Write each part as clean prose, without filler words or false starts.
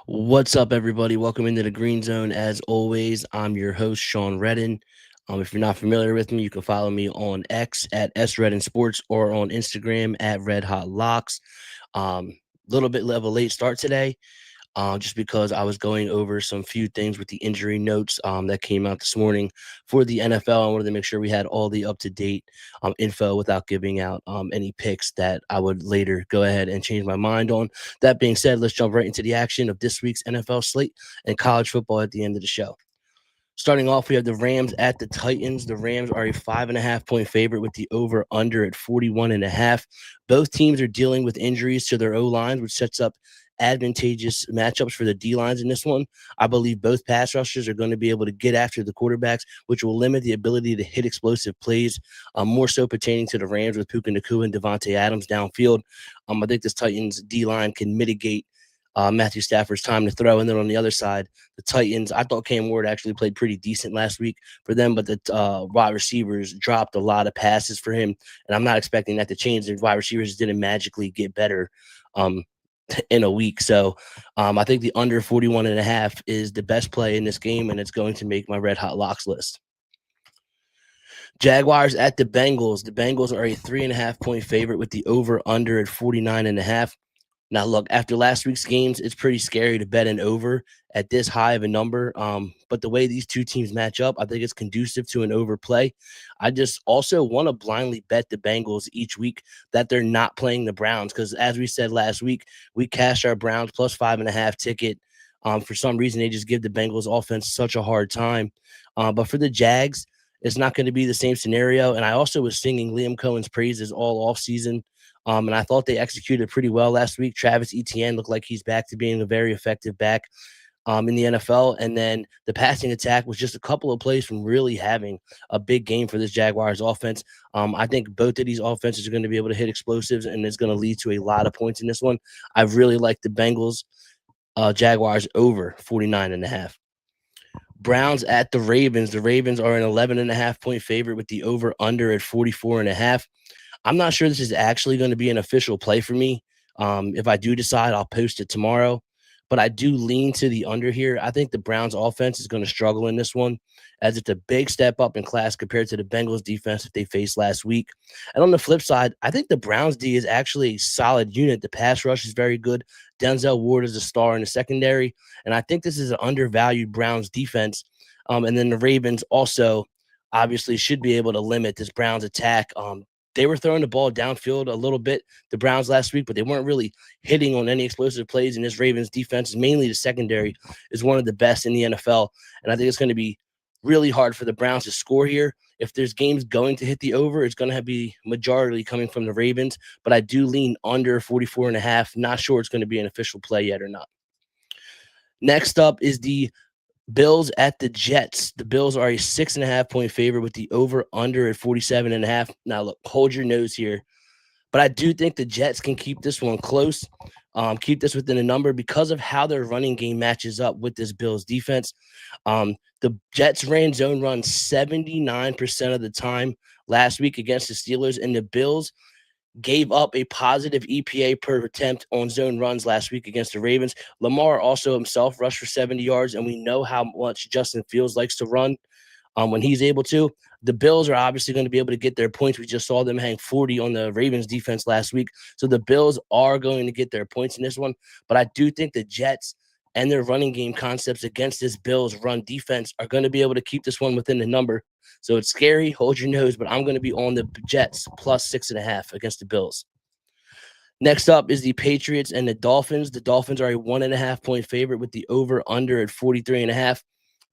What's up, everybody? Welcome into the Green Zone. As always, I'm your host, Sean Redden. If you're not familiar with me, you can follow me on X at SRedden Sports or on Instagram at Red Hot Locks. Little bit of a late start today, just because I was going over some few things with the injury notes that came out this morning for the NFL. I wanted to make sure we had all the up to date info without giving out any picks that I would later go ahead and change my mind on. That being said, let's jump right into the action of this week's NFL slate and college football at the end of the show. Starting off, we have the Rams at the Titans. The Rams are a 5.5 point favorite with the over under at 41.5. Both teams are dealing with injuries to their O lines, which sets up advantageous matchups for the D lines in this one. I believe both pass rushers are going to be able to get after the quarterbacks, which will limit the ability to hit explosive plays, more so pertaining to the Rams with Puka Nacua and Devontae Adams downfield. I think this Titans D line can mitigate Matthew Stafford's time to throw. And then on the other side, the Titans, I thought Cam Ward actually played pretty decent last week for them, but the wide receivers dropped a lot of passes for him. And I'm not expecting that to change. The wide receivers didn't magically get better in a week. So I think the under 41.5 is the best play in this game, and it's going to make my Red Hot Locks list. Jaguars at the Bengals. The Bengals are a 3.5 point favorite with the over under at 49.5. Now, look, after last week's games, it's pretty scary to bet an over at this high of a number. But the way these two teams match up, I think it's conducive to an overplay. I just also want to blindly bet the Bengals each week that they're not playing the Browns because, as we said last week, we cashed our Browns plus 5.5 ticket. For some reason, they just give the Bengals offense such a hard time. But for the Jags, it's not going to be the same scenario. And I also was singing Liam Cohen's praises all offseason. And I thought they executed pretty well last week. Travis Etienne looked like he's back to being a very effective back in the NFL. And then the passing attack was just a couple of plays from really having a big game for this Jaguars offense. I think both of these offenses are going to be able to hit explosives, and it's going to lead to a lot of points in this one. I really like the Bengals, Jaguars over 49.5. Browns at the Ravens. The Ravens are an 11.5 point favorite with the over under at 44.5. I'm not sure this is actually going to be an official play for me. If I do decide, I'll post it tomorrow. But I do lean to the under here. I think the Browns offense is going to struggle in this one, as it's a big step up in class compared to the Bengals defense that they faced last week. And on the flip side, I think the Browns D is actually a solid unit. The pass rush is very good. Denzel Ward is a star in the secondary. And I think this is an undervalued Browns defense. And then the Ravens also obviously should be able to limit this Browns attack. They were throwing the ball downfield a little bit, the Browns last week, but they weren't really hitting on any explosive plays. And this Ravens defense, mainly the secondary, is one of the best in the NFL. And I think it's going to be really hard for the Browns to score here. If there's games going to hit the over, it's going to be majority coming from the Ravens. But I do lean under 44.5. Not sure it's going to be an official play yet or not. Next up is the Bills at the Jets. The Bills are a 6.5 point favorite with the over under at 47.5. Now, look, hold your nose here. But I do think the Jets can keep this one close, keep this within a number because of how their running game matches up with this Bills defense. The Jets ran zone run 79% of the time last week against the Steelers, and the Bills gave up a positive EPA per attempt on zone runs last week against the Ravens. Lamar also himself rushed for 70 yards, and we know how much Justin Fields likes to run when he's able to. The Bills are obviously going to be able to get their points. We just saw them hang 40 on the Ravens defense last week. So the Bills are going to get their points in this one. But I do think the Jets and their running game concepts against this Bills run defense are going to be able to keep this one within the number. So it's scary. Hold your nose, but I'm going to be on the Jets plus 6.5 against the Bills. Next up is the Patriots and the Dolphins. The Dolphins are a 1.5 point favorite with the over under at 43.5.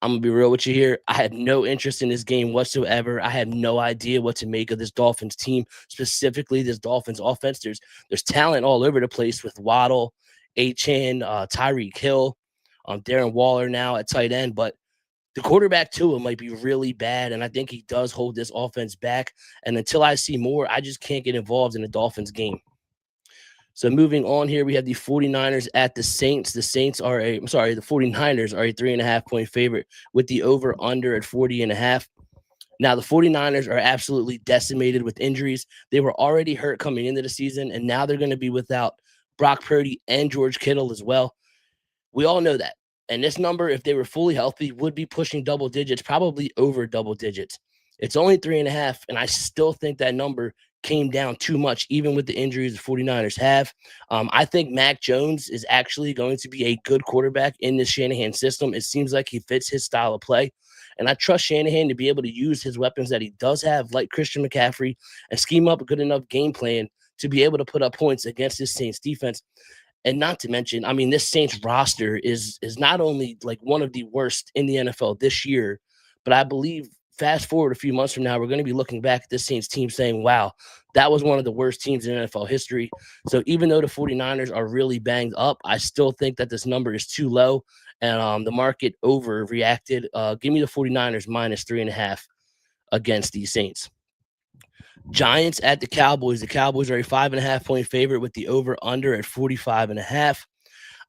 I'm going to be real with you here. I have no interest in this game whatsoever. I have no idea what to make of this Dolphins team, specifically this Dolphins offense. There's talent all over the place with Waddle, Achane, Tyreek Hill, Darren Waller now at tight end. But the quarterback to him might be really bad, and I think he does hold this offense back. And until I see more, I just can't get involved in the Dolphins game. So moving on here, we have the 49ers at the Saints. The 49ers are a 3.5 point favorite with the over under at 40.5. Now, the 49ers are absolutely decimated with injuries. They were already hurt coming into the season, and now they're going to be without Brock Purdy and George Kittle as well. We all know that. And this number, if they were fully healthy, would be pushing double digits, probably over double digits. It's only 3.5, and I still think that number came down too much, even with the injuries the 49ers have. I think Mac Jones is actually going to be a good quarterback in this Shanahan system. It seems like he fits his style of play. And I trust Shanahan to be able to use his weapons that he does have, like Christian McCaffrey, and scheme up a good enough game plan to be able to put up points against this Saints defense. And not to mention, I mean, this Saints roster is not only like one of the worst in the NFL this year, but I believe fast forward a few months from now, we're going to be looking back at this Saints team saying, wow, that was one of the worst teams in NFL history. So even though the 49ers are really banged up, I still think that this number is too low, and the market overreacted. Give me the 49ers minus 3.5 against these Saints. Giants at the Cowboys. The Cowboys are a 5.5 point favorite with the over under at 45.5.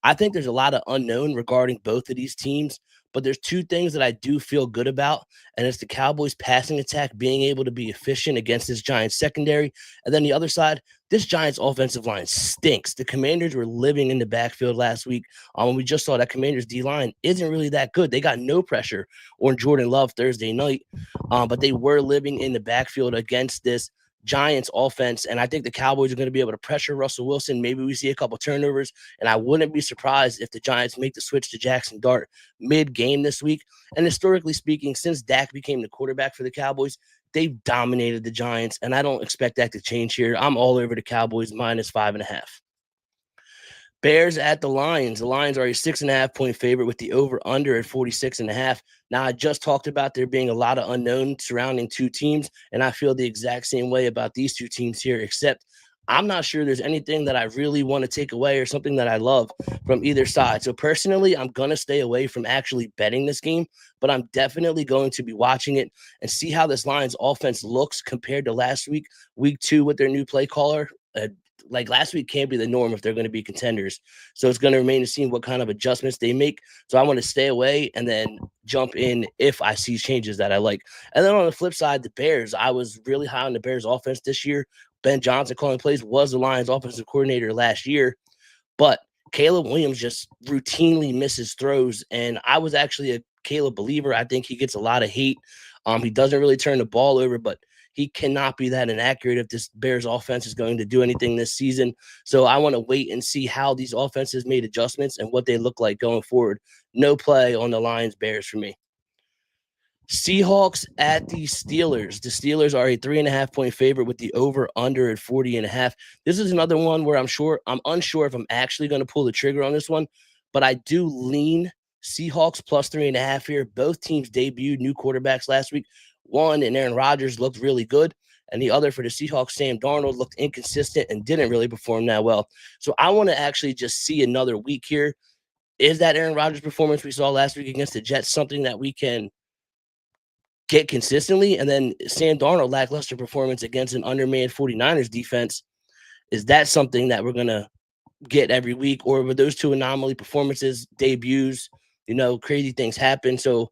I think there's a lot of unknown regarding both of these teams, but there's two things that I do feel good about, and it's the Cowboys passing attack being able to be efficient against this Giants secondary. And then the other side, this Giants offensive line stinks. The Commanders were living in the backfield last week. We just saw that Commanders D line isn't really that good. They got no pressure on Jordan Love Thursday night, but they were living in the backfield against this Giants offense, and I think the Cowboys are going to be able to pressure Russell Wilson. Maybe we see a couple turnovers, and I wouldn't be surprised if the Giants make the switch to Jackson Dart mid-game this week. And historically speaking, since Dak became the quarterback for the Cowboys, they've dominated the Giants, and I don't expect that to change here. I'm all over the Cowboys minus 5.5. Bears at the Lions. The Lions are a 6.5 point favorite with the over under at 46.5. Now, I just talked about there being a lot of unknown surrounding two teams, and I feel the exact same way about these two teams here, except I'm not sure there's anything that I really want to take away or something that I love from either side. So personally, I'm going to stay away from actually betting this game, but I'm definitely going to be watching it and see how this Lions offense looks compared to last week, week 2 with their new play caller. Like last week can't be the norm if they're going to be contenders. So it's going to remain to see what kind of adjustments they make. So I want to stay away and then jump in if I see changes that I like. And then on the flip side, the Bears, I was really high on the Bears offense this year. Ben Johnson calling plays, was the Lions offensive coordinator last year, but Caleb Williams just routinely misses throws. And I was actually a Caleb believer. I think he gets a lot of hate. He doesn't really turn the ball over, but he cannot be that inaccurate if this Bears offense is going to do anything this season. So I want to wait and see how these offenses made adjustments and what they look like going forward. No play on the Lions Bears for me. Seahawks at the Steelers. The Steelers are a 3.5 point favorite with the over under at 40.5. This is another one where I'm unsure if I'm actually going to pull the trigger on this one, but I do lean Seahawks plus 3.5 here. Both teams debuted new quarterbacks last week. One, and Aaron Rodgers looked really good, and the other for the Seahawks, Sam Darnold, looked inconsistent and didn't really perform that well. So I want to actually just see another week here. Is that Aaron Rodgers performance we saw last week against the Jets something that we can get consistently? And then Sam Darnold lackluster performance against an undermanned 49ers defense, is that something that we're going to get every week? Or were those two anomaly performances, debuts, crazy things happen? So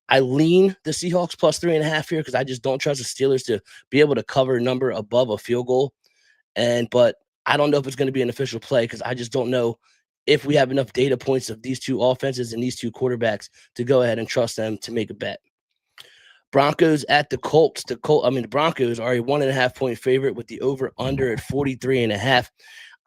I lean the Seahawks plus 3.5 here because I just don't trust the Steelers to be able to cover a number above a field goal. But I don't know if it's going to be an official play because I just don't know if we have enough data points of these two offenses and these two quarterbacks to go ahead and trust them to make a bet. Broncos at the Colts. The Broncos are a 1.5 point favorite with the over under at 43.5.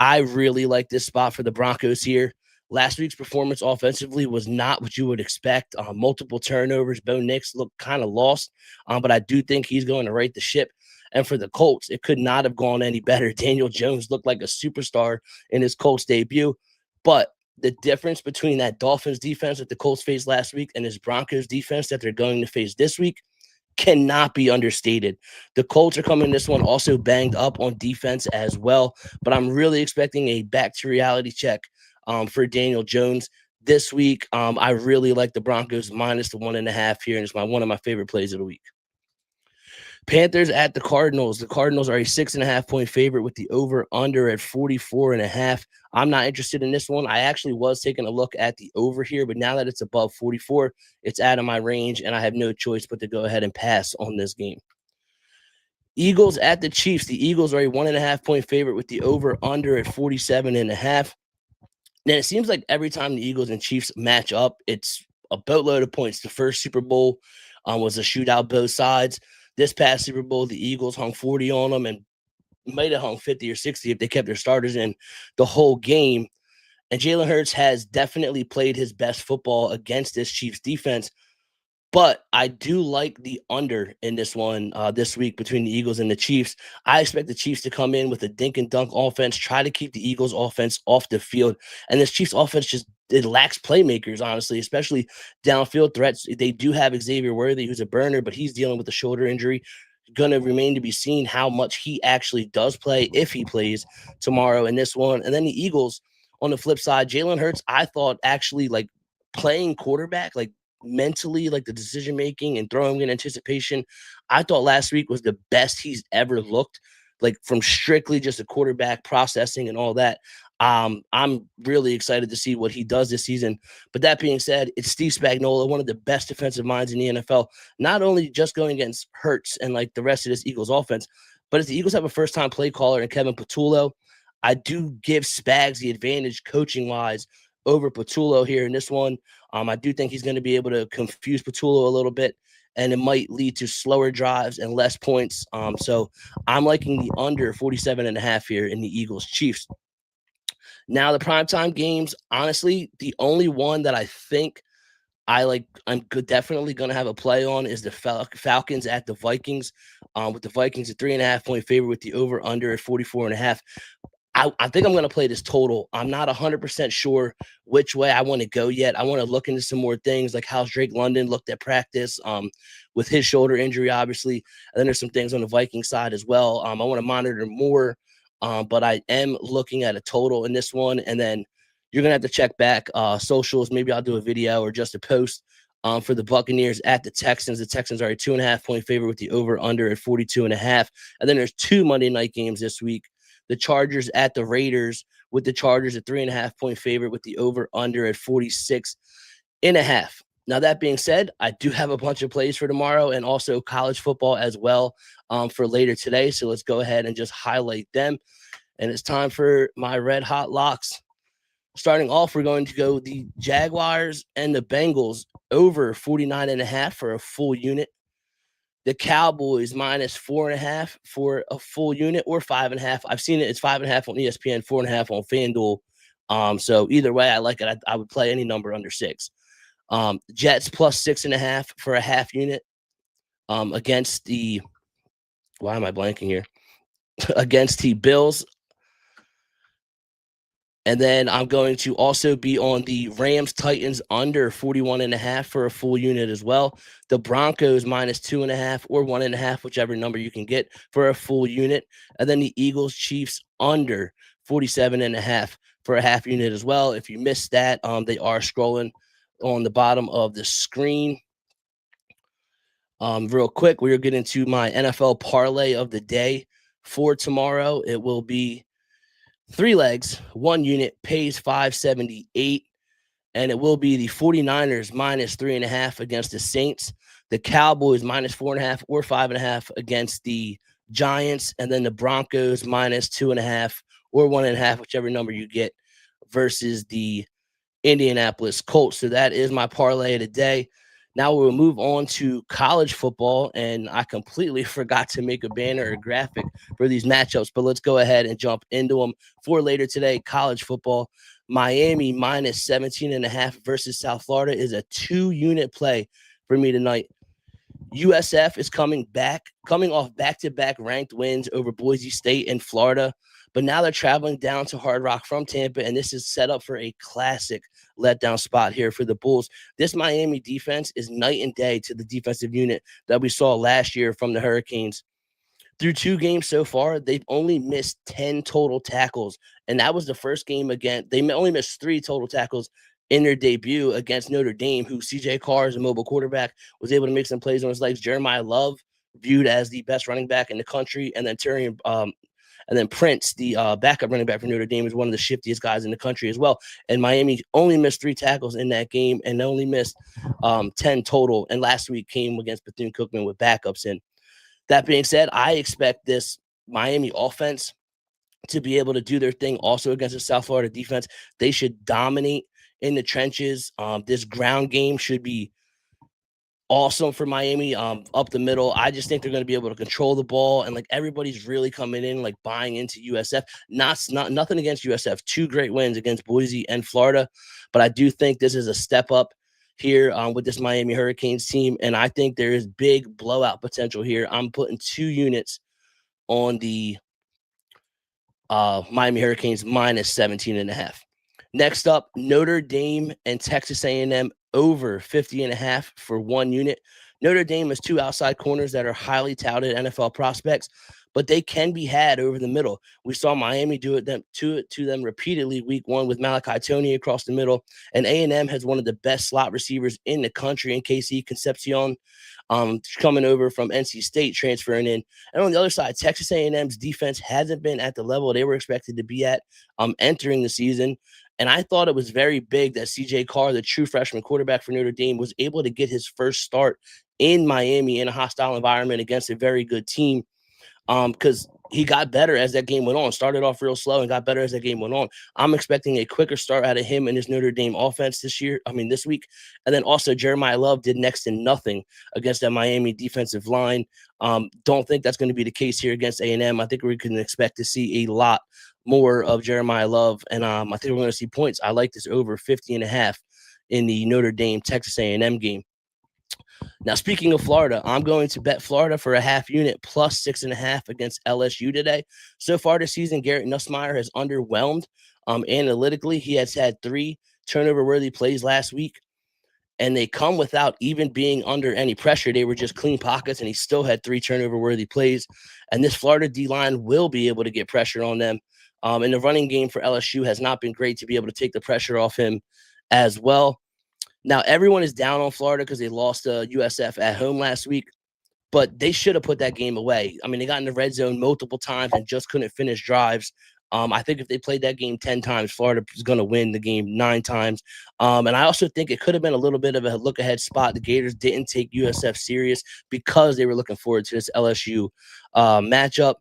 I really like this spot for the Broncos here. Last week's performance offensively was not what you would expect. Multiple turnovers. Bo Nix looked kind of lost, but I do think he's going to right the ship. And for the Colts, it could not have gone any better. Daniel Jones looked like a superstar in his Colts debut. But the difference between that Dolphins defense that the Colts faced last week and this Broncos defense that they're going to face this week cannot be understated. The Colts are coming this one also banged up on defense as well, but I'm really expecting a back to reality check for Daniel Jones this week. I really like the Broncos minus the 1.5 here, and it's one of my favorite plays of the week. Panthers at the Cardinals. The Cardinals are a 6.5 point favorite with the over under at 44.5. I'm not interested in this one. I actually was taking a look at the over here, but now that it's above 44, it's out of my range, and I have no choice but to go ahead and pass on this game. Eagles at the Chiefs. The Eagles are a 1.5 point favorite with the over under at 47.5. Then it seems like every time the Eagles and Chiefs match up, it's a boatload of points. The first Super Bowl was a shootout both sides. This past Super Bowl, the Eagles hung 40 on them and might have hung 50 or 60 if they kept their starters in the whole game. And Jalen Hurts has definitely played his best football against this Chiefs defense. But I do like the under in this one this week between the Eagles and the Chiefs. I expect the Chiefs to come in with a dink and dunk offense, try to keep the Eagles offense off the field. And this Chiefs offense just it lacks playmakers, honestly, especially downfield threats. They do have Xavier Worthy, who's a burner, but he's dealing with a shoulder injury. Going to remain to be seen how much he actually does play, if he plays tomorrow in this one. And then the Eagles on the flip side, Jalen Hurts, I thought actually like playing quarterback, like mentally, like the decision making and throwing in anticipation, I thought last week was the best he's ever looked, like from strictly just a quarterback processing and all that. I'm really excited to see what he does this season. But that being said, it's Steve Spagnuolo, one of the best defensive minds in the NFL, not only just going against Hurts and like the rest of this Eagles offense, but if the Eagles have a first time play caller in Kevin Patullo, I do give Spags the advantage coaching wise over Patullo here in this one. I do think he's going to be able to confuse Patullo a little bit, and it might lead to slower drives and less points. So I'm liking the under 47.5 here in the Eagles Chiefs. Now, the primetime games, honestly, the only one that I think definitely going to have a play on is the Falcons at the Vikings. With the Vikings a 3.5 point favorite with the over under at 44.5. I think I'm going to play this total. I'm not 100% sure which way I want to go yet. I want to look into some more things, like how Drake London looked at practice with his shoulder injury, obviously. And then there's some things on the Viking side as well. I want to monitor more, but I am looking at a total in this one. And then you're going to have to check back socials. Maybe I'll do a video or just a post for the Buccaneers at the Texans. The Texans are a 2.5 point favorite with the over under at 42.5. And then there's two Monday night games this week. The Chargers at the Raiders, with the Chargers a 3.5 point favorite with the over under at 46.5. Now, that being said, I do have a bunch of plays for tomorrow and also college football as well for later today. So let's go ahead and just highlight them. And it's time for my red hot locks. Starting off, we're going to go the Jaguars and the Bengals over 49.5 for a full unit. The Cowboys minus 4.5 for a full unit, or 5.5. I've seen it. It's 5.5 on ESPN, 4.5 on FanDuel. So either way, I like it. I would play any number under 6. Jets plus 6.5 for a half unit against the. Why am I blanking here? Against the Bills. And then I'm going to also be on the Rams Titans under 41.5 for a full unit as well. The Broncos minus 2.5 or 1.5, whichever number you can get for a full unit. And then the Eagles Chiefs under 47.5 for a half unit as well. If you missed that, they are scrolling on the bottom of the screen. Real quick, we're getting to my NFL parlay of the day for tomorrow. It will be 3 legs, 1 unit, pays 578, and it will be the 49ers minus 3.5 against the Saints, the Cowboys minus 4.5 or 5.5 against the Giants, and then the Broncos minus 2.5 or 1.5, whichever number you get, versus the Indianapolis Colts. So that is my parlay of the day. Now we'll move on to college football, and I completely forgot to make a banner or graphic for these matchups, but let's go ahead and jump into them for later today. College football, Miami minus 17.5 versus South Florida is a 2-unit play for me tonight. USF is coming off back-to-back ranked wins over Boise State and Florida, but now they're traveling down to Hard Rock from Tampa, and this is set up for a classic letdown spot here for the Bulls. This Miami defense is night and day to the defensive unit that we saw last year from the Hurricanes. Through 2 games so far, they've only missed 10 total tackles, and that was the first game again. They only missed 3 total tackles in their debut against Notre Dame, who CJ Carr is a mobile quarterback, was able to make some plays on his legs. Jeremiah Love, viewed as the best running back in the country, and then Prince, the backup running back for Notre Dame, is one of the shiftiest guys in the country as well. And Miami only missed 3 tackles in that game and only missed 10 total. And last week came against Bethune-Cookman with backups in. That being said, I expect this Miami offense to be able to do their thing also against the South Florida defense. They should dominate in the trenches. This ground game should be awesome for Miami, up the middle. I just think they're going to be able to control the ball, and like everybody's really coming in, like buying into USF. Not nothing against USF. Two great wins against Boise and Florida, but I do think this is a step up here with this Miami Hurricanes team, and I think there is big blowout potential here. I'm putting 2 units on the Miami Hurricanes minus 17.5. Next up, Notre Dame and Texas A&M over 50.5 for 1 unit. Notre Dame has two outside corners that are highly touted NFL prospects, but they can be had over the middle. We saw Miami do it to them repeatedly week 1 with Malachi Tony across the middle, and A&M has one of the best slot receivers in the country in KC Concepcion, coming over from NC State, transferring in. And on the other side, Texas A&M's defense hasn't been at the level they were expected to be at entering the season. And I thought it was very big that CJ Carr, the true freshman quarterback for Notre Dame, was able to get his first start in Miami in a hostile environment against a very good team, because he got better as that game went on. Started off real slow and got better as that game went on. I'm expecting a quicker start out of him and his Notre Dame offense this week. And then also Jeremiah Love did next to nothing against that Miami defensive line. Don't think that's going to be the case here against A&M. I think we can expect to see a lot more of Jeremiah Love, and I think we're going to see points. I like this over 50.5 in the Notre Dame Texas A&M game. Now, speaking of Florida, I'm going to bet Florida for a half unit plus 6.5 against LSU today. So far this season, Garrett Nussmeier has underwhelmed. Analytically, he has had 3 turnover-worthy plays last week, and they come without even being under any pressure. They were just clean pockets, and he still had 3 turnover-worthy plays. And this Florida D-line will be able to get pressure on them. And the running game for LSU has not been great to be able to take the pressure off him as well. Now, everyone is down on Florida because they lost to USF at home last week, but they should have put that game away. I mean, they got in the red zone multiple times and just couldn't finish drives. I think if they played that game 10 times, Florida is going to win the game 9 times. And I also think it could have been a little bit of a look-ahead spot. The Gators didn't take USF serious because they were looking forward to this LSU matchup.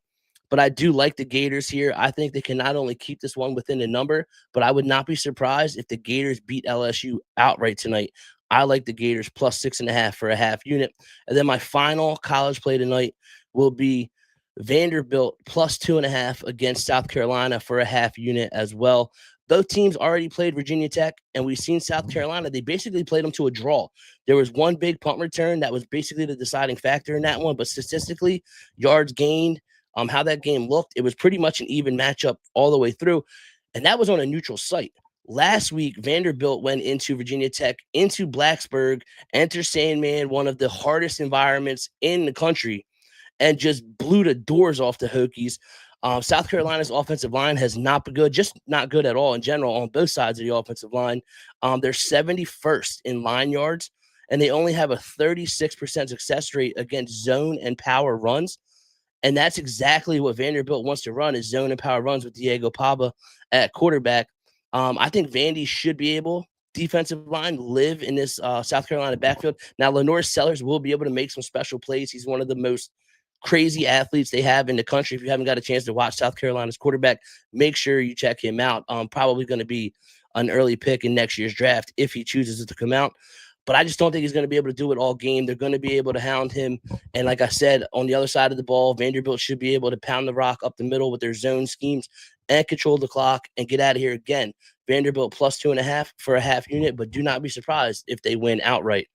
But I do like the Gators here. I think they can not only keep this one within the number, but I would not be surprised if the Gators beat LSU outright tonight. I like the Gators plus 6.5 for a half unit. And then my final college play tonight will be Vanderbilt plus 2.5 against South Carolina for a half unit as well. Both teams already played Virginia Tech, and we've seen South Carolina. They basically played them to a draw. There was one big punt return that was basically the deciding factor in that one, but statistically, yards gained, how that game looked, it was pretty much an even matchup all the way through, and that was on a neutral site. Last week, Vanderbilt went into Virginia Tech, into Blacksburg, enter Sandman, one of the hardest environments in the country, and just blew the doors off the Hokies. South Carolina's offensive line has not been good, just not good at all in general on both sides of the offensive line. They're 71st in line yards, and they only have a 36% success rate against zone and power runs. And that's exactly what Vanderbilt wants to run, is zone and power runs with Diego Paba at quarterback. I think Vandy should be able, defensive line, live in this South Carolina backfield. Now, Lenore Sellers will be able to make some special plays. He's one of the most crazy athletes they have in the country. If you haven't got a chance to watch South Carolina's quarterback, make sure you check him out. Probably going to be an early pick in next year's draft if he chooses to come out. But I just don't think he's going to be able to do it all game. They're going to be able to hound him. And like I said, on the other side of the ball, Vanderbilt should be able to pound the rock up the middle with their zone schemes and control the clock and get out of here again. Vanderbilt plus 2.5 for a half unit, but do not be surprised if they win outright.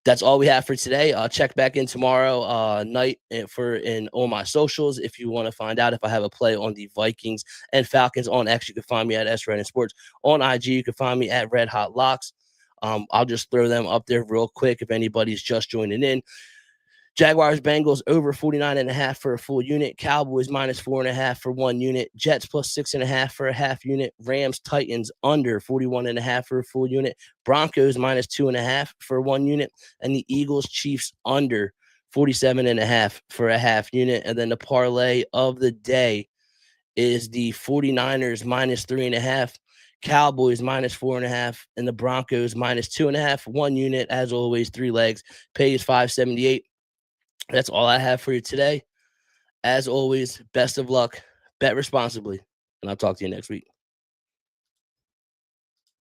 That's all we have for today. I'll check back in tomorrow night on my socials if you want to find out if I have a play on the Vikings and Falcons. On X, you can find me at SRedden Sports. On IG, you can find me at Red Hot Locks. I'll just throw them up there real quick if anybody's just joining in. Jaguars Bengals over 49.5 for a full unit. Cowboys minus 4.5 for 1 unit. Jets plus 6.5 for a half unit. Rams Titans under 41.5 for a full unit. Broncos minus 2.5 for 1 unit. And the Eagles Chiefs under 47.5 for a half unit. And then the parlay of the day is the 49ers minus 3.5. Cowboys minus 4.5, and the Broncos minus 2.5. 1 unit, as always, 3 legs. Pays $5.78. That's all I have for you today. As always, best of luck, Bet responsibly, and I'll talk to you next week.